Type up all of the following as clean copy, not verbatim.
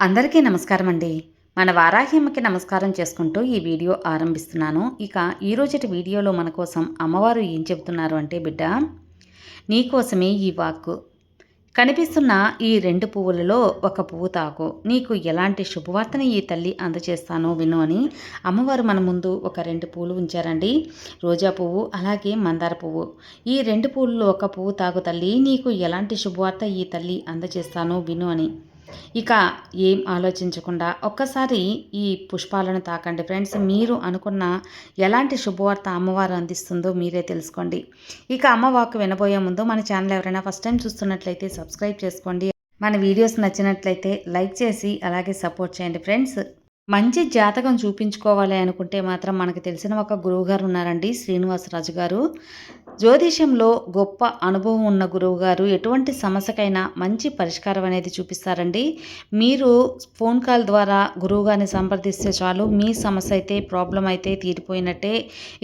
అందరికీ నమస్కారం అండి. మన వారాహి నమస్కారం చేసుకుంటూ ఈ వీడియో ఆరంభిస్తున్నాను. ఇక ఈరోజుటి వీడియోలో మన కోసం అమ్మవారు ఏం చెబుతున్నారు అంటే, బిడ్డ నీకోసమే ఈ వాక్కు. కనిపిస్తున్న ఈ 2 పువ్వులలో ఒక పువ్వు తాకు. నీకు ఎలాంటి శుభవార్తని ఈ తల్లి అందజేస్తానో విను అని అమ్మవారు మన ముందు ఒక 2 పువ్వులు ఉంచారండి. రోజా పువ్వు, అలాగే మందార పువ్వు. ఈ 2 పువ్వుల్లో ఒక పువ్వు తాకు తల్లి, నీకు ఎలాంటి శుభవార్త ఈ తల్లి అందజేస్తానో విను అని. ఇక ఏం ఆలోచించకుండా ఒక్కసారి ఈ పుష్పాలను తాకండి ఫ్రెండ్స్. మీరు అనుకున్న ఎలాంటి శుభవార్త అమ్మవారు అందిస్తుందో మీరే తెలుసుకోండి. ఇక అమ్మ వాక్కు వినబోయే ముందు మన ఛానల్ ఎవరైనా ఫస్ట్ టైం చూస్తున్నట్లయితే సబ్స్క్రైబ్ చేసుకోండి. మన వీడియోస్ నచ్చినట్లయితే లైక్ చేసి అలాగే సపోర్ట్ చేయండి ఫ్రెండ్స్. మంచి జాతకం చూపించుకోవాలి అనుకుంటే మాత్రం మనకు తెలిసిన ఒక గురువుగారు ఉన్నారండి, శ్రీనివాసరాజు గారు. జ్యోతిష్యంలో గొప్ప అనుభవం ఉన్న గురువుగారు ఎటువంటి సమస్యకైనా మంచి పరిష్కారం అనేది చూపిస్తారండి. మీరు ఫోన్ కాల్ ద్వారా గురువుగారిని సంప్రదిస్తే చాలు, మీ సమస్య అయితే ప్రాబ్లం అయితే తీరిపోయినట్టే.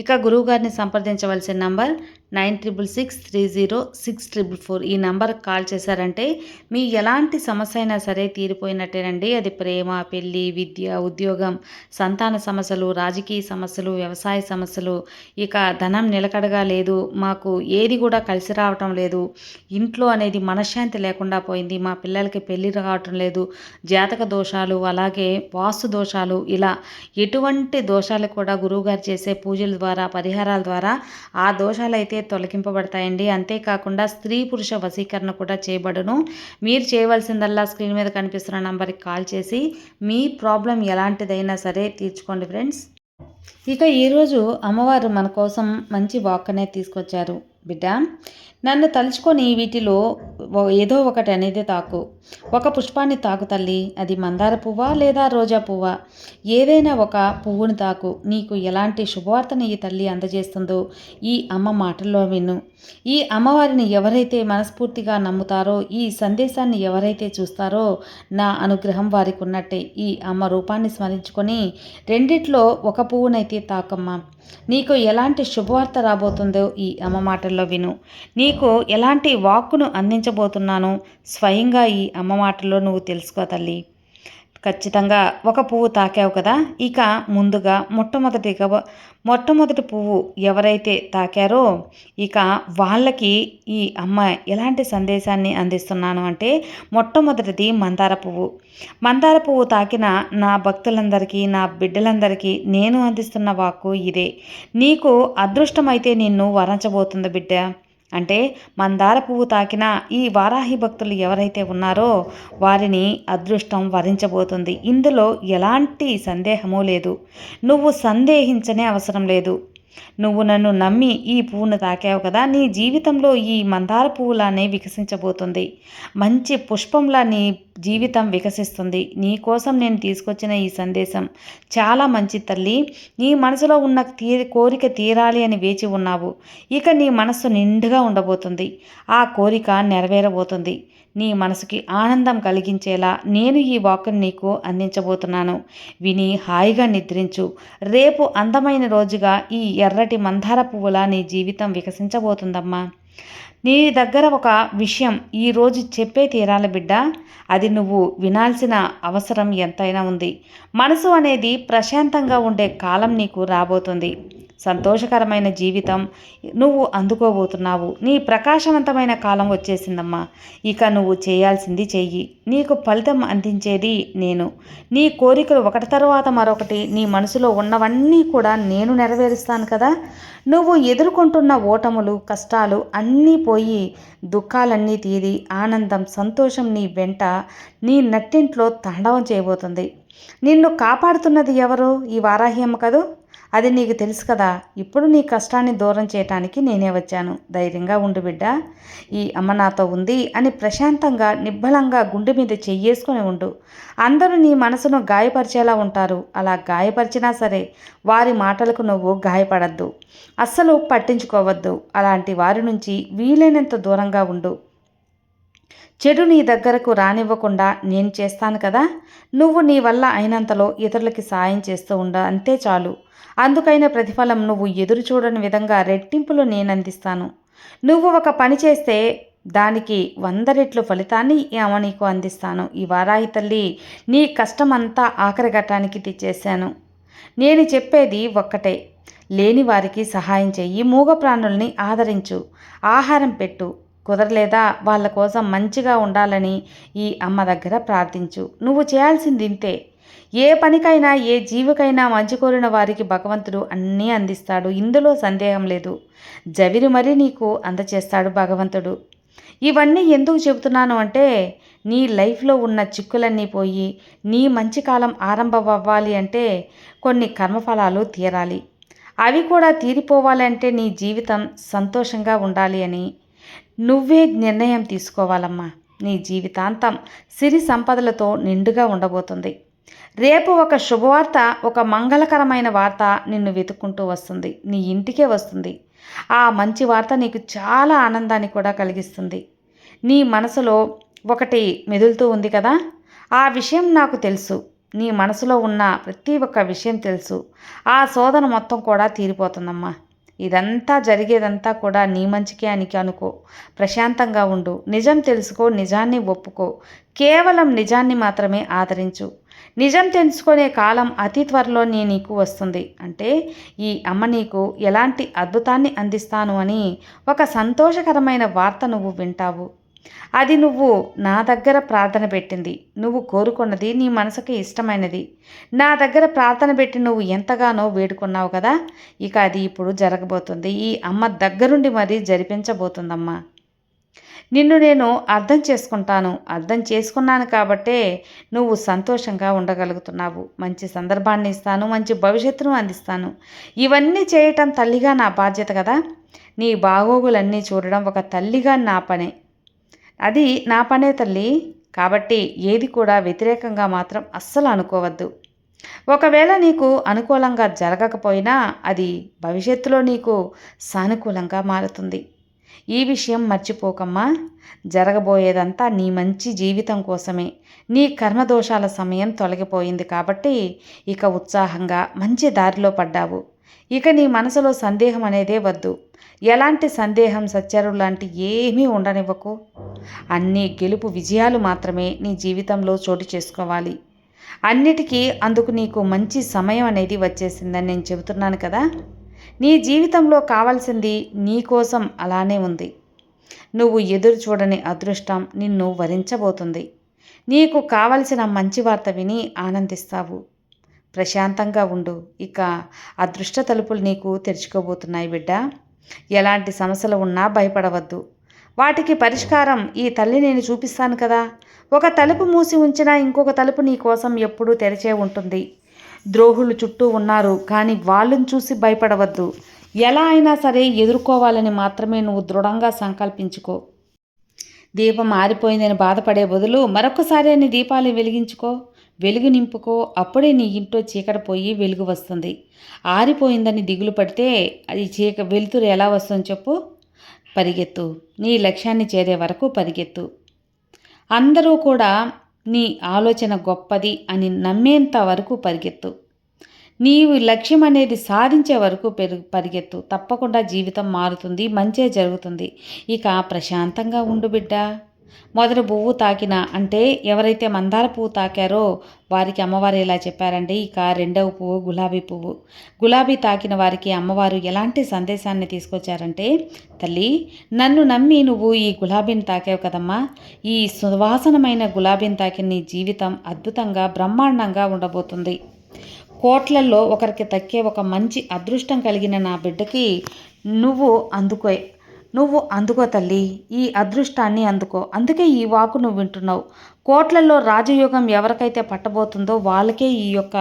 ఇక గురువుగారిని సంప్రదించవలసిన నంబర్ 96630644. ఈ నంబర్కి కాల్ చేశారంటే మీ ఎలాంటి సమస్య అయినా సరే తీరిపోయినట్టేనండి. అది ప్రేమ, పెళ్ళి, విద్య, ఉద్యోగం, సంతాన సమస్యలు, రాజకీయ సమస్యలు, వ్యవసాయ సమస్యలు, ఇక ధనం నిలకడగా లేదు, మాకు ఏది కూడా కలిసి రావటం లేదు, ఇంట్లో అనేది మనశ్శాంతి లేకుండా పోయింది, మా పిల్లలకి పెళ్ళి రావటం లేదు, జాతక దోషాలు, అలాగే వాస్తు దోషాలు, ఇలా ఎటువంటి దోషాలు కూడా గురువుగారు చేసే పూజల ద్వారా, పరిహారాల ద్వారా ఆ దోషాలు అయితే తొలగింపబడతాయండి. అంతేకాకుండా స్త్రీ పురుష వశీకరణ కూడా చేయబడును. మీరు చేయవలసిందల్లా స్క్రీన్ మీద కనిపిస్తున్న నంబర్కి కాల్ చేసి మీ ప్రాబ్లం ఎలాంటిదైనా సరే తీర్చుకోండి ఫ్రెండ్స్. ఇక ఈరోజు అమ్మవారు మన కోసం మంచి వాక్ అనేది తీసుకొచ్చారు. బిడ్డ, నన్ను తలుచుకొని వీటిలో ఏదో ఒకటి అనేది తాకు. ఒక పుష్పాన్ని తాకు తల్లి, అది మందార పువ్వా లేదా రోజా పువ్వా, ఏదైనా ఒక పువ్వుని తాకు. నీకు ఎలాంటి శుభవార్తను ఈ తల్లి అందజేస్తుందో ఈ అమ్మ మాటల్లో విను. ఈ అమ్మవారిని ఎవరైతే మనస్ఫూర్తిగా నమ్ముతారో, ఈ సందేశాన్ని ఎవరైతే చూస్తారో నా అనుగ్రహం వారికి ఉన్నట్టే. ఈ అమ్మ రూపాన్ని స్మరించుకొని రెండిట్లో ఒక పువ్వునైతే తాకమ్మా. నీకు ఎలాంటి శుభవార్త రాబోతుందో ఈ అమ్మ మాటల్లో విను. నీకు ఎలాంటి వాక్కును అందించబోతున్నానో స్వయంగా ఈ అమ్మ మాటల్లో నువ్వు తెలుసుకో తల్లి. ఖచ్చితంగా ఒక పువ్వు తాకావు కదా. ఇక ముందుగా మొట్టమొదటి పువ్వు ఎవరైతే తాకారో ఇక వాళ్ళకి ఈ అమ్మ ఎలాంటి సందేశాన్ని అందిస్తున్నాను అంటే, మొట్టమొదటిది మందార పువ్వు. మందార పువ్వు తాకిన నా భక్తులందరికీ, నా బిడ్డలందరికీ నేను అందిస్తున్న వాక్కు ఇదే. నీకు అదృష్టమైతే నిన్ను వరించబోతుంది బిడ్డ. అంటే మందార పువ్వు తాకిన ఈ వారాహి భక్తులు ఎవరైతే ఉన్నారో వారిని అదృష్టం వరించబోతుంది. ఇందులో ఎలాంటి సందేహము లేదు. నువ్వు సందేహించనే అవసరం లేదు. నువ్వు నన్ను నమ్మి ఈ పువ్వును తాకావు కదా, నీ జీవితంలో ఈ మందార పువ్వులానే వికసించబోతుంది. మంచి పుష్పంలా నీ జీవితం వికసిస్తుంది. నీ కోసం నేను తీసుకొచ్చిన ఈ సందేశం చాలా మంచి తల్లి. నీ మనసులో ఉన్న కోరిక తీరాలి అని వేచి ఉన్నావు. ఇక నీ మనస్సు నిండుగా ఉండబోతుంది. ఆ కోరిక నెరవేరబోతుంది. నీ మనసుకి ఆనందం కలిగించేలా నేను ఈ వాక్కును నీకు అందించబోతున్నాను. విని హాయిగా నిద్రించు. రేపు అందమైన రోజుగా ఈ ఎర్రటి మందార పువ్వులా నీ జీవితం వికసించబోతుందమ్మా. నీ దగ్గర ఒక విషయం ఈరోజు చెప్పే తీరాలి బిడ్డ. అది నువ్వు వినాల్సిన అవసరం ఎంతైనా ఉంది. మనసు అనేది ప్రశాంతంగా ఉండే కాలం నీకు రాబోతుంది. సంతోషకరమైన జీవితం నువ్వు అందుకోబోతున్నావు. నీ ప్రకాశవంతమైన కాలం వచ్చేసిందమ్మా. ఇక నువ్వు చేయాల్సింది చెయ్యి. నీకు ఫలితం అందించేది నేను. నీ కోరికలు ఒకటి తర్వాత మరొకటి, నీ మనసులో ఉన్నవన్నీ కూడా నేను నెరవేరుస్తాను కదా. నువ్వు ఎదుర్కొంటున్న ఓటములు, కష్టాలు అన్నీ పోయి దుఃఖాలన్నీ తీరి ఆనందం, సంతోషం నీ వెంట, నీ నట్టింట్లో తాండవం చేయబోతుంది. నిన్ను కాపాడుతున్నది ఎవరు? ఈ వారాహి అమ్మ కదూ. అది నీకు తెలుసు కదా. ఇప్పుడు నీ కష్టాన్ని దూరం చేయటానికి నేనే వచ్చాను. ధైర్యంగా ఉండు బిడ్డ. ఈ అమ్మ నాతో ఉంది అని ప్రశాంతంగా, నిబ్బలంగా గుండె మీద చెయ్యేసుకొని ఉండు. అందరూ నీ మనసును గాయపరిచేలా ఉంటారు. అలా గాయపరిచినా సరే వారి మాటలకు నువ్వు గాయపడద్దు. అస్సలు పట్టించుకోవద్దు. అలాంటి వారి నుంచి వీలైనంత దూరంగా ఉండు. చెడు నీ దగ్గరకు రానివ్వకుండా నేను చేస్తాను కదా. నువ్వు నీ వల్ల అయినంతలో ఇతరులకి సాయం చేస్తూ అంతే చాలు. అందుకైన ప్రతిఫలం నువ్వు ఎదురు చూడని విధంగా రెట్టింపులు నేను అందిస్తాను. నువ్వు ఒక పని చేస్తే దానికి 100 రెట్లు ఫలితాన్ని ఈ అమ్మ నీకు అందిస్తాను. ఈ వారాహి తల్లి నీ కష్టమంతా ఆఖరి ఘట్టానికి తెచ్చేశాను. నేను చెప్పేది ఒక్కటే, లేని వారికి సహాయం చెయ్యి, మూగ ప్రాణుల్ని ఆదరించు, ఆహారం పెట్టు, కుదరలేదా వాళ్ళ కోసం మంచిగా ఉండాలని ఈ అమ్మ దగ్గర ప్రార్థించు. నువ్వు చేయాల్సింది ఇంతే. ఏ పనికైనా ఏ జీవికైనా మంచి కోరిన వారికి భగవంతుడు అన్నీ అందిస్తాడు, ఇందులో సందేహం లేదు. జవిరి మరీ నీకు అందచేస్తాడు భగవంతుడు. ఇవన్నీ ఎందుకు చెబుతున్నాను అంటే, నీ లైఫ్లో ఉన్న చిక్కులన్నీ పోయి నీ మంచి కాలం ఆరంభం అవ్వాలి అంటే కొన్ని కర్మఫలాలు తీరాలి. అవి కూడా తీరిపోవాలంటే నీ జీవితం సంతోషంగా ఉండాలి అని నువ్వే నిర్ణయం తీసుకోవాలమ్మా. నీ జీవితాంతం సిరి సంపదలతో నిండుగా ఉండబోతుంది. రేపు ఒక శుభవార్త, ఒక మంగళకరమైన వార్త నిన్ను వెతుక్కుంటూ వస్తుంది, నీ ఇంటికే వస్తుంది. ఆ మంచి వార్త నీకు చాలా ఆనందాన్ని కూడా కలిగిస్తుంది. నీ మనసులో ఒకటి మెదులుతూ ఉంది కదా, ఆ విషయం నాకు తెలుసు. నీ మనసులో ఉన్న ప్రతి ఒక్క విషయం తెలుసు. ఆ శోధన మొత్తం కూడా తీరిపోతుందమ్మా. ఇదంతా జరిగేదంతా కూడా నీ మంచికే అని అనుకో. ప్రశాంతంగా ఉండు. నిజం తెలుసుకో, నిజాన్ని ఒప్పుకో. కేవలం నిజాన్ని మాత్రమే ఆదరించు. నిజం తెలుసుకునే కాలం అతి త్వరలోనే నీకు వస్తుంది. అంటే ఈ అమ్మ నీకు ఎలాంటి అద్భుతాన్ని అందిస్తాను అని ఒక సంతోషకరమైన వార్త నువ్వు వింటావు. అది నువ్వు నా దగ్గర ప్రార్థన పెట్టింది, నువ్వు కోరుకున్నది, నీ మనసుకి ఇష్టమైనది. నా దగ్గర ప్రార్థన పెట్టి నువ్వు ఎంతగానో వేడుకున్నావు కదా, ఇక అది ఇప్పుడు జరగబోతుంది. ఈ అమ్మ దగ్గరుండి మరీ జరిపించబోతుందమ్మా. నిన్ను నేను అర్థం చేసుకుంటాను, అర్థం చేసుకున్నాను కాబట్టే నువ్వు సంతోషంగా ఉండగలుగుతున్నావు. మంచి సందర్భాన్ని ఇస్తాను, మంచి భవిష్యత్తును అందిస్తాను. ఇవన్నీ చేయటం తల్లిగా నా బాధ్యత కదా. నీ బాగోగులన్నీ చూడడం ఒక తల్లిగా నా పనే. అది నా పనే తల్లి. కాబట్టి ఏది కూడా వ్యతిరేకంగా మాత్రం అస్సలు అనుకోవద్దు. ఒకవేళ నీకు అనుకూలంగా జరగకపోయినా అది భవిష్యత్తులో నీకు సానుకూలంగా మారుతుంది. ఈ విషయం మర్చిపోకమ్మా. జరగబోయేదంతా నీ మంచి జీవితం కోసమే. నీ కర్మదోషాల సమయం తొలగిపోయింది కాబట్టి ఇక ఉత్సాహంగా మంచి దారిలో పడ్డావు. ఇక నీ మనసులో సందేహం అనేదే వద్దు. ఎలాంటి సందేహం సత్యరు లాంటి ఏమీ ఉండనివ్వకు. అన్నీ గెలుపు విజయాలు మాత్రమే నీ జీవితంలో చోటు చేసుకోవాలి. అన్నిటికీ అందుకు నీకు మంచి సమయం అనేది వచ్చేసిందని నేను చెబుతున్నాను కదా. నీ జీవితంలో కావాల్సింది నీ కోసం అలానే ఉంది. నువ్వు ఎదురు చూడని అదృష్టం నిన్ను వరించబోతుంది. నీకు కావలసిన మంచి వార్త విని ఆనందిస్తావు. ప్రశాంతంగా ఉండు. ఇక అదృష్ట తలుపులు నీకు తెరుచుకోబోతున్నాయి బిడ్డ. ఎలాంటి సమస్యలు ఉన్నా భయపడవద్దు. వాటికి పరిష్కారం ఈ తల్లి నేను చూపిస్తాను కదా. ఒక తలుపు మూసి ఉంచినా ఇంకొక తలుపు నీ కోసం ఎప్పుడూ తెరిచే ఉంటుంది. ద్రోహులు చుట్టూ ఉన్నారు, కానీ వాళ్ళని చూసి భయపడవద్దు. ఎలా అయినా సరే ఎదుర్కోవాలని మాత్రమే నువ్వు దృఢంగా సంకల్పించుకో. దీపం ఆరిపోయిందని బాధపడే బదులు మరొకసారి అన్ని దీపాలు వెలిగించుకో, వెలుగు నింపుకో. అప్పుడే నీ ఇంట్లో చీకటి పోయి వెలుగు వస్తుంది. ఆరిపోయిందని దిగులు పడితే అది వెలుతురు ఎలా వస్తుందో చెప్పు. పరిగెత్తు, నీ లక్ష్యాన్ని చేరే వరకు పరిగెత్తు. అందరూ కూడా నీ ఆలోచన గొప్పది అని నమ్మేంత వరకు పరిగెత్తు. నీవు లక్ష్యం అనేది సాధించే వరకు పరిగెత్తు. తప్పకుండా జీవితం మారుతుంది, మంచే జరుగుతుంది. ఇక ప్రశాంతంగా ఉండు బిడ్డ. మొదటి పువ్వు తాకిన అంటే ఎవరైతే మందార పువ్వు తాకారో వారికి అమ్మవారు ఇలా చెప్పారండి. ఇక రెండవ పువ్వు గులాబీ పువ్వు. గులాబీ తాకిన వారికి అమ్మవారు ఎలాంటి సందేశాన్ని తీసుకొచ్చారంటే, తల్లి నన్ను నమ్మి నువ్వు ఈ గులాబీని తాకావు కదమ్మా. ఈ సువాసనమైన గులాబీని తాకిన నీ జీవితం అద్భుతంగా బ్రహ్మాండంగా ఉండబోతుంది. కోట్లల్లో ఒకరికి దక్కే ఒక మంచి అదృష్టం కలిగిన నా బిడ్డకి నువ్వు అందుకో తల్లి. ఈ అదృష్టాన్ని అందుకో. అందుకే ఈ వాకు నువ్వు వింటున్నావు. కోట్లలో రాజయోగం ఎవరికైతే పట్టబోతుందో వాళ్ళకే ఈ యొక్క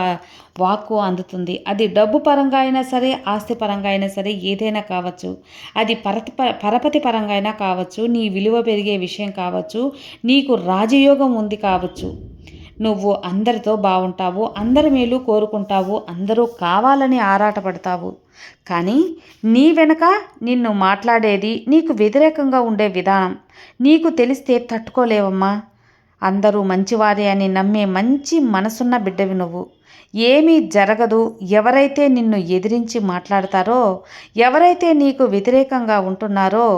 వాక్కు అందుతుంది. అది డబ్బు పరంగా అయినా సరే, ఆస్తి పరంగా అయినా సరే, ఏదైనా కావచ్చు. అది పరపతి పరంగా అయినా కావచ్చు, నీ విలువ పెరిగే విషయం కావచ్చు, నీకు రాజయోగం ఉంది కావచ్చు. నువ్వు అందరితో బాగుంటావు, అందరి మేలు కోరుకుంటావు, అందరూ కావాలని ఆరాటపడతావు. కానీ నీ వెనక నిన్ను మాట్లాడేది, నీకు వ్యతిరేకంగా ఉండే విధానం నీకు తెలిస్తే తట్టుకోలేవమ్మా. అందరూ మంచివారే అని నమ్మే మంచి మనసున్న బిడ్డవి నువ్వు. ఏమీ జరగదు. ఎవరైతే నిన్ను ఎదిరించి మాట్లాడతారో, ఎవరైతే నీకు వ్యతిరేకంగా ఉంటున్నారో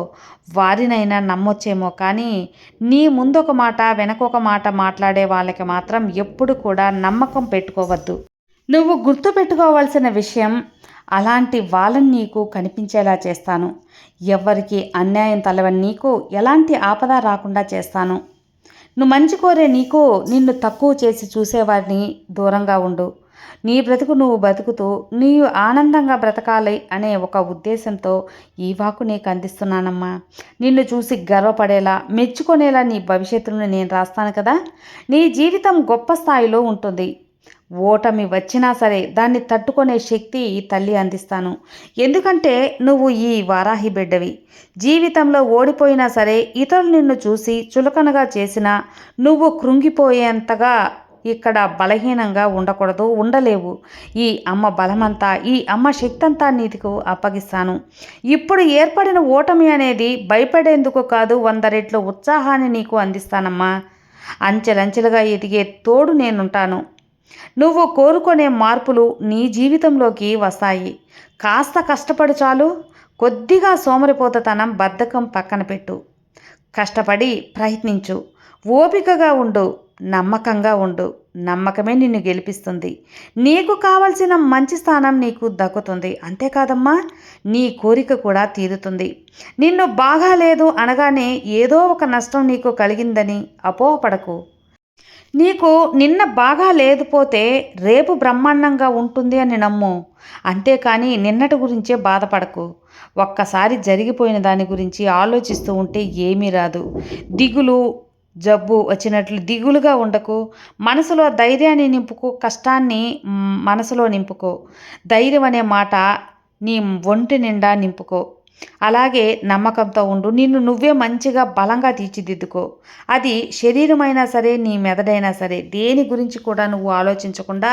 వారినైనా నమ్మొచ్చేమో కానీ, నీ ముందొక మాట వెనకొక మాట మాట్లాడే వాళ్ళకి మాత్రం ఎప్పుడు కూడా నమ్మకం పెట్టుకోవద్దు. నువ్వు గుర్తుపెట్టుకోవాల్సిన విషయం, అలాంటి వాళ్ళని నీకు కనిపించేలా చేస్తాను. ఎవ్వరికి అన్యాయం తలవని నీకు ఎలాంటి ఆపద రాకుండా చేస్తాను. నువ్వు మంచి కోరే నీకు నిన్ను తక్కువ చేసి చూసేవారిని దూరంగా ఉండు. నీ బ్రతుకు నువ్వు బతుకుతూ నీవు ఆనందంగా బ్రతకాలి అనే ఒక ఉద్దేశంతో ఈ వాక్కు నీకు అందిస్తున్నానమ్మా. నిన్ను చూసి గర్వపడేలా, మెచ్చుకునేలా నీ భవిష్యత్తును నేను రాస్తాను కదా. నీ జీవితం గొప్ప స్థాయిలో ఉంటుంది. ఓటమి వచ్చినా సరే దాన్ని తట్టుకునే శక్తి ఈ తల్లి అందిస్తాను. ఎందుకంటే నువ్వు ఈ వారాహి బిడ్డవి. జీవితంలో ఓడిపోయినా సరే ఇతరులు నిన్ను చూసి చులకనగా చేసినా నువ్వు కృంగిపోయేంతగా ఇక్కడ బలహీనంగా ఉండకూడదు, ఉండలేవు. ఈ అమ్మ బలమంతా, ఈ అమ్మ శక్తి అంతా నీకు అప్పగిస్తాను. ఇప్పుడు ఏర్పడిన ఓటమి అనేది భయపడేందుకు కాదు, 100 రెట్లు ఉత్సాహాన్ని నీకు అందిస్తానమ్మా. అంచెలంచెలుగా ఎదిగే తోడు నేనుంటాను. నువ్వు కోరుకునే మార్పులు నీ జీవితంలోకి వస్తాయి. కాస్త కష్టపడు చాలు. కొద్దిగా సోమరిపోతతనం, బద్ధకం పక్కన పెట్టు. కష్టపడి ప్రయత్నించు. ఓపికగా ఉండు. నమ్మకంగా ఉండు. నమ్మకమే నిన్ను గెలిపిస్తుంది. నీకు కావలసిన మంచి స్థానం నీకు దక్కుతుంది. అంతేకాదమ్మా, నీ కోరిక కూడా తీరుతుంది. నిన్ను బాగాలేదు అనగానే ఏదో ఒక నష్టం నీకు కలిగిందని అపోహపడకు. నీకు నిన్న బాగా లేకపోతే రేపు బ్రహ్మాండంగా ఉంటుంది అని నమ్ము. అంతేకాని నిన్నటి గురించే బాధపడకు. ఒక్కసారి జరిగిపోయిన దాని గురించి ఆలోచిస్తూ ఉంటే ఏమీ రాదు. దిగులు, జబ్బు వచ్చినట్లు దిగులుగా ఉండకు. మనసులో ధైర్యాన్ని నింపుకో. కష్టాన్ని మనసులో నింపుకో. ధైర్యం అనే మాట నీ ఒంటి నిండా నింపుకో. అలాగే నమ్మకంతో ఉండు. నిన్ను నువ్వే మంచిగా బలంగా తీర్చిదిద్దుకో. అది శరీరమైనా సరే, నీ మెదడైనా సరే, దేని గురించి కూడా నువ్వు ఆలోచించకుండా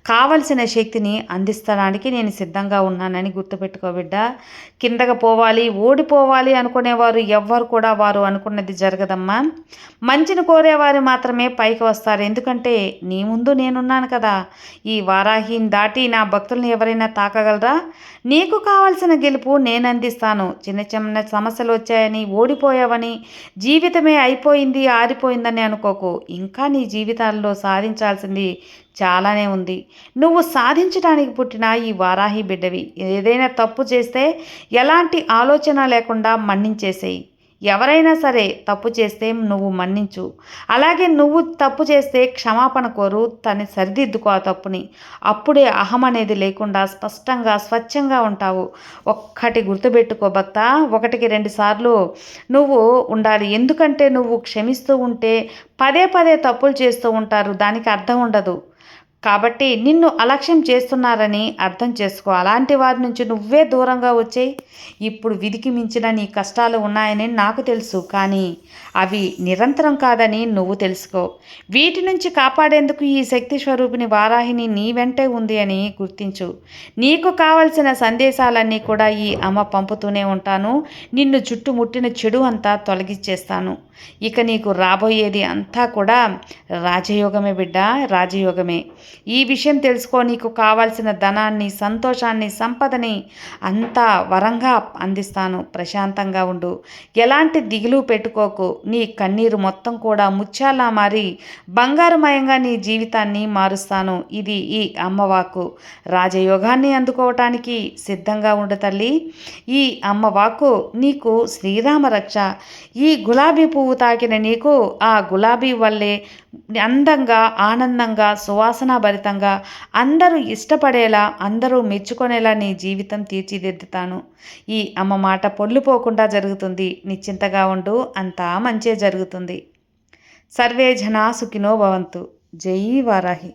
కావలసిన శక్తిని అందిస్తడానికి నేను సిద్ధంగా ఉన్నానని గుర్తుపెట్టుకో బిడ్డ. కిందకు పోవాలి, ఓడిపోవాలి అనుకునేవారు ఎవ్వరు కూడా వారు అనుకున్నది జరగదమ్మా. మంచిని కోరేవారు మాత్రమే పైకి వస్తారు. ఎందుకంటే నీ ముందు నేనున్నాను కదా. ఈ వారాహిని దాటి నా భక్తుల్ని ఎవరైనా తాకగలరా? నీకు కావాల్సిన గెలుపు నేను అందిస్తాను. చిన్న చిన్న సమస్యలు వచ్చాయని, ఓడిపోయావని, జీవితమే అయిపోయింది, ఆరిపోయిందని అనుకోకు. ఇంకా నీ జీవితాల్లో సాధించాల్సింది చాలానే ఉంది. నువ్వు సాధించడానికి పుట్టిన ఈ వారాహి బిడ్డవి. ఏదైనా తప్పు చేస్తే ఎలాంటి ఆలోచన లేకుండా మన్నించేసేయి. ఎవరైనా సరే తప్పు చేస్తే నువ్వు మన్నించు. అలాగే నువ్వు తప్పు చేస్తే క్షమాపణ కోరు, తను సరిదిద్దుకో ఆ తప్పుని. అప్పుడే అహం అనేది లేకుండా స్పష్టంగా, స్వచ్ఛంగా ఉంటావు. ఒక్కటి గుర్తుపెట్టుకో భక్త, 1కి 2 సార్లు నువ్వు ఉండాలి. ఎందుకంటే నువ్వు క్షమిస్తూ ఉంటే పదే పదే తప్పులు చేస్తూ ఉంటారు. దానికి అర్థం ఉండదు. కాబట్టి నిన్ను అలక్ష్యం చేస్తున్నారని అర్థం చేసుకో. అలాంటి వారి నుంచి నువ్వే దూరంగా వచ్చేయి. ఇప్పుడు విధికి మించిన నీ కష్టాలు ఉన్నాయని నాకు తెలుసు, కానీ అవి నిరంతరం కాదని నువ్వు తెలుసుకో. వీటి నుంచి కాపాడేందుకు ఈ శక్తి స్వరూపిణి వారాహిని నీ వెంటే ఉంది అని గుర్తించు. నీకు కావలసిన సందేశాలన్నీ కూడా ఈ అమ్మ పంపుతూనే ఉంటాను. నిన్ను చుట్టుముట్టిన చెడు అంతా తొలగించేస్తాను. ఇక నీకు రాబోయేది అంతా కూడా రాజయోగమే బిడ్డ, రాజయోగమే. ఈ విషయం తెలుసుకో. నీకు కావాల్సిన ధనాన్ని, సంతోషాన్ని, సంపదని అంతా వరంగా అందిస్తాను. ప్రశాంతంగా ఉండు. ఎలాంటి దిగులు పెట్టుకోకు. నీ కన్నీరు మొత్తం కూడా ముత్యాలా మారి బంగారుమయంగా నీ జీవితాన్ని మారుస్తాను. ఇది ఈ అమ్మవాకు. రాజయోగాన్ని అందుకోవటానికి సిద్ధంగా ఉండు తల్లి. ఈ అమ్మవాకు నీకు శ్రీరామ రక్ష. ఈ గులాబీ పువ్వు తాకిన నీకు ఆ గులాబీ వల్లే అందంగా, ఆనందంగా, సువాసనాభరితంగా, అందరూ ఇష్టపడేలా, అందరూ మెచ్చుకునేలా నీ జీవితం తీర్చిదిద్దుతాను. ఈ అమ్మ మాట పొల్లుపోకుండా జరుగుతుంది. నిశ్చింతగా ఉండు. అంతా మంచే జరుగుతుంది. సర్వే జనా సుఖినో భవంతు. జై వారాహి.